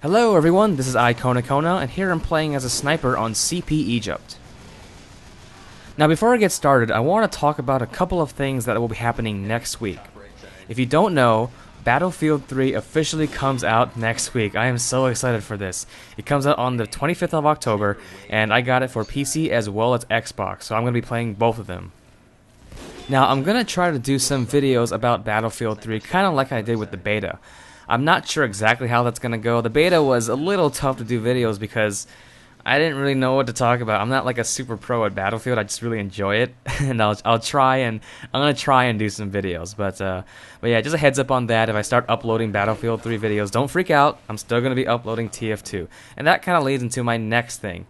Hello everyone, this is iKonakona, and here I'm playing as a sniper on CP Egypt. Now before I get started, I want to talk about a couple of things that will be happening next week. If you don't know, Battlefield 3 officially comes out next week. I am so excited for this. It comes out on the 25th of October, and I got it for PC as well as Xbox, so I'm going to be playing both of them. Now I'm going to try to do some videos about Battlefield 3, kind of like I did with the beta. I'm not sure exactly how that's going to go. The beta was a little tough to do videos because I didn't really know what to talk about. I'm not like a super pro at Battlefield. I just really enjoy it, and I'm gonna try and do some videos. But yeah, just a heads up on that. If I start uploading Battlefield 3 videos, don't freak out. I'm still gonna be uploading TF2, and that kind of leads into my next thing.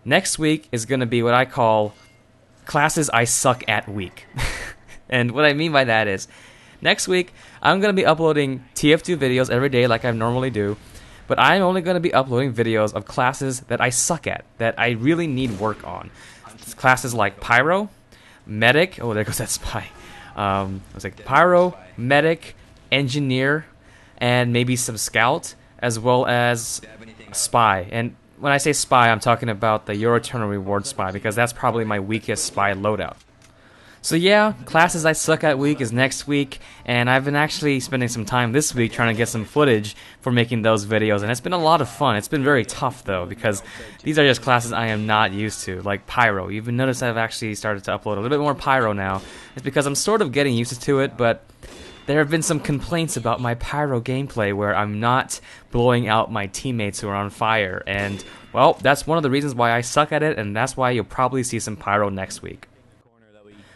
Next week is gonna be what I call classes I suck at week, and what I mean by that is, next week I'm gonna be uploading TF2 videos every day like I normally do. But I'm only going to be uploading videos of classes that I suck at, that I really need work on. Classes like Pyro, Medic, oh there goes that spy. I was like Pyro, Medic, Engineer, and maybe some Scout, as well as Spy. And when I say Spy, I'm talking about the Your Eternal Reward Spy, because that's probably my weakest Spy loadout. So yeah, classes I suck at week is next week, and I've been actually spending some time this week trying to get some footage for making those videos, and it's been a lot of fun. It's been very tough though, because these are just classes I am not used to, like Pyro. You've noticed I've actually started to upload a little bit more Pyro now. It's because I'm sort of getting used to it, but there have been some complaints about my Pyro gameplay where I'm not blowing out my teammates who are on fire, and well, that's one of the reasons why I suck at it, and that's why you'll probably see some Pyro next week.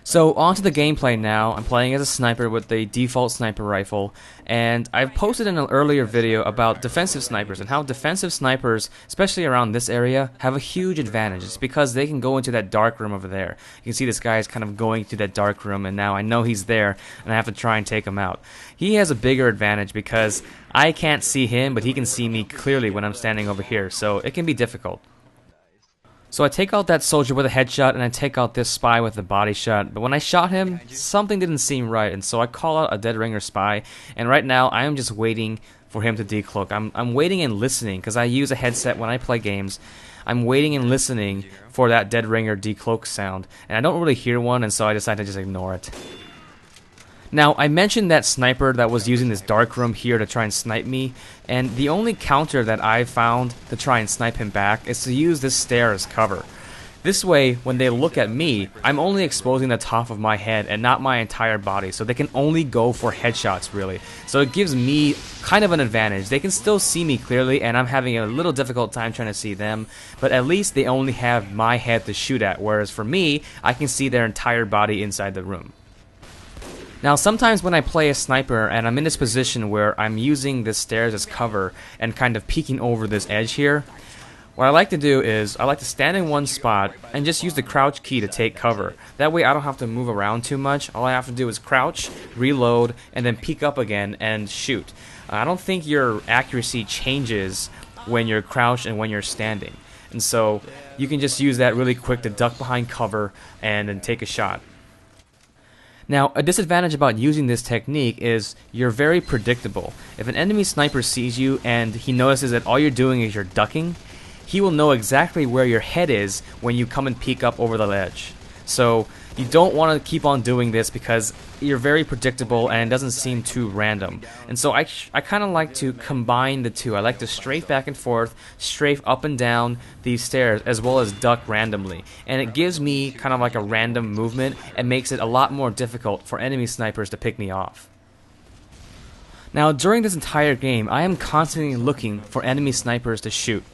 So on to the gameplay now. I'm playing as a sniper with the default sniper rifle, and I've posted in an earlier video about defensive snipers and how defensive snipers, especially around this area, have a huge advantage. It's because they can go into that dark room over there. You can see this guy is kind of going to that dark room, and now I know he's there and I have to try and take him out. He has a bigger advantage because I can't see him, but he can see me clearly when I'm standing over here, so it can be difficult. So I take out that soldier with a headshot, and I take out this spy with a body shot, but when I shot him, something didn't seem right, and so I call out a dead ringer spy, and right now I am just waiting for him to decloak. I'm waiting and listening, because I use a headset when I play games. I'm waiting and listening for that dead ringer decloak sound, and I don't really hear one, and so I decide to just ignore it. Now, I mentioned that sniper that was using this dark room here to try and snipe me, and the only counter that I found to try and snipe him back is to use this stair as cover. This way, when they look at me, I'm only exposing the top of my head and not my entire body, so they can only go for headshots, really. So it gives me kind of an advantage. They can still see me clearly, and I'm having a little difficult time trying to see them, but at least they only have my head to shoot at, whereas for me, I can see their entire body inside the room. Now sometimes when I play a sniper and I'm in this position where I'm using the stairs as cover and kind of peeking over this edge here, what I like to do is I like to stand in one spot and just use the crouch key to take cover. That way I don't have to move around too much. All I have to do is crouch, reload, and then peek up again and shoot. I don't think your accuracy changes when you're crouched and when you're standing. And so you can just use that really quick to duck behind cover and then take a shot. Now, a disadvantage about using this technique is you're very predictable. If an enemy sniper sees you and he notices that all you're doing is you're ducking, he will know exactly where your head is when you come and peek up over the ledge. So you don't want to keep on doing this because you're very predictable and it doesn't seem too random. And so I kind of like to combine the two. I like to strafe back and forth, strafe up and down these stairs, as well as duck randomly. And it gives me kind of like a random movement and makes it a lot more difficult for enemy snipers to pick me off. Now during this entire game, I am constantly looking for enemy snipers to shoot.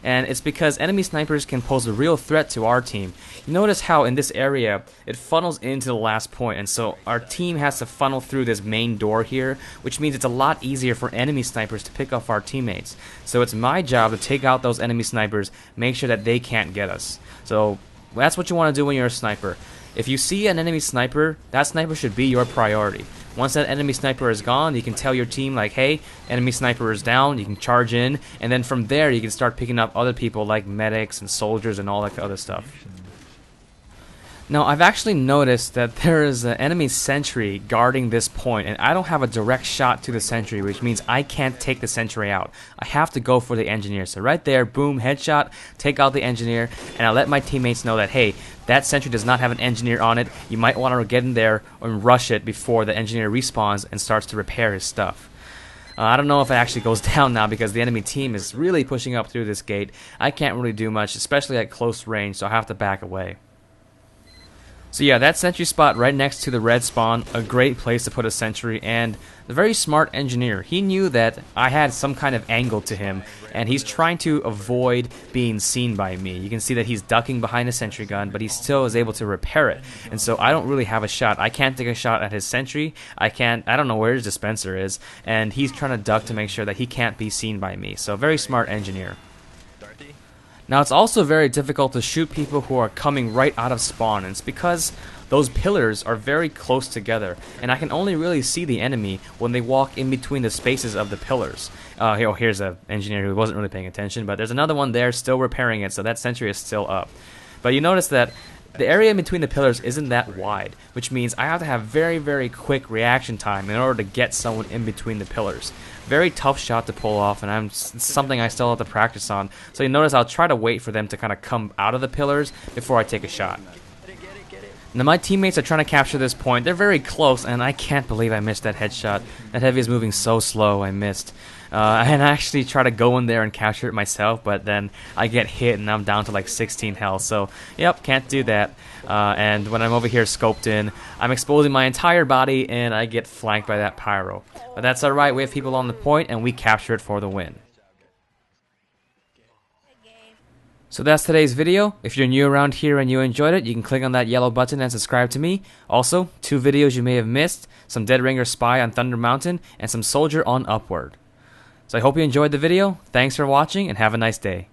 And it's because enemy snipers can pose a real threat to our team. You notice how in this area it funnels into the last point, and so our team has to funnel through this main door here, which means it's a lot easier for enemy snipers to pick off our teammates. So it's my job to take out those enemy snipers, make sure that they can't get us. So that's what you want to do when you're a sniper. If you see an enemy sniper, that sniper should be your priority. Once that enemy sniper is gone, you can tell your team like, hey, enemy sniper is down, you can charge in, and then from there you can start picking up other people like medics and soldiers and all that other stuff. Now, I've actually noticed that there is an enemy sentry guarding this point, and I don't have a direct shot to the sentry, which means I can't take the sentry out. I have to go for the engineer. So right there, boom, headshot, take out the engineer, and I let my teammates know that, hey, that sentry does not have an engineer on it. You might want to get in there and rush it before the engineer respawns and starts to repair his stuff. I don't know if it actually goes down now because the enemy team is really pushing up through this gate. I can't really do much, especially at close range, so I have to back away. So yeah, that sentry spot right next to the red spawn, a great place to put a sentry, and the very smart engineer, he knew that I had some kind of angle to him, and he's trying to avoid being seen by me. You can see that he's ducking behind a sentry gun, but he still is able to repair it, and so I don't really have a shot. I can't take a shot at his sentry, I don't know where his dispenser is, and he's trying to duck to make sure that he can't be seen by me, so very smart engineer. Now, it's also very difficult to shoot people who are coming right out of spawn, and it's because those pillars are very close together, and I can only really see the enemy when they walk in between the spaces of the pillars. Here's an engineer who wasn't really paying attention, but there's another one there still repairing it, so that sentry is still up. But you notice that the area in between the pillars isn't that wide, which means I have to have very, very quick reaction time in order to get someone in between the pillars. Very tough shot to pull off, and it's something I still have to practice on. So you notice I'll try to wait for them to kind of come out of the pillars before I take a shot. Now my teammates are trying to capture this point. They're very close, and I can't believe I missed that headshot. That heavy is moving so slow, I missed. And I actually try to go in there and capture it myself, but then I get hit and I'm down to like 16 health. So, yep, can't do that. And when I'm over here scoped in, I'm exposing my entire body and I get flanked by that pyro. But that's alright, we have people on the point and we capture it for the win. So that's today's video. If you're new around here and you enjoyed it, you can click on that yellow button and subscribe to me. Also, 2 videos you may have missed, some Dead Ringer Spy on Thunder Mountain and some Soldier on Upward. So I hope you enjoyed the video. Thanks for watching and have a nice day.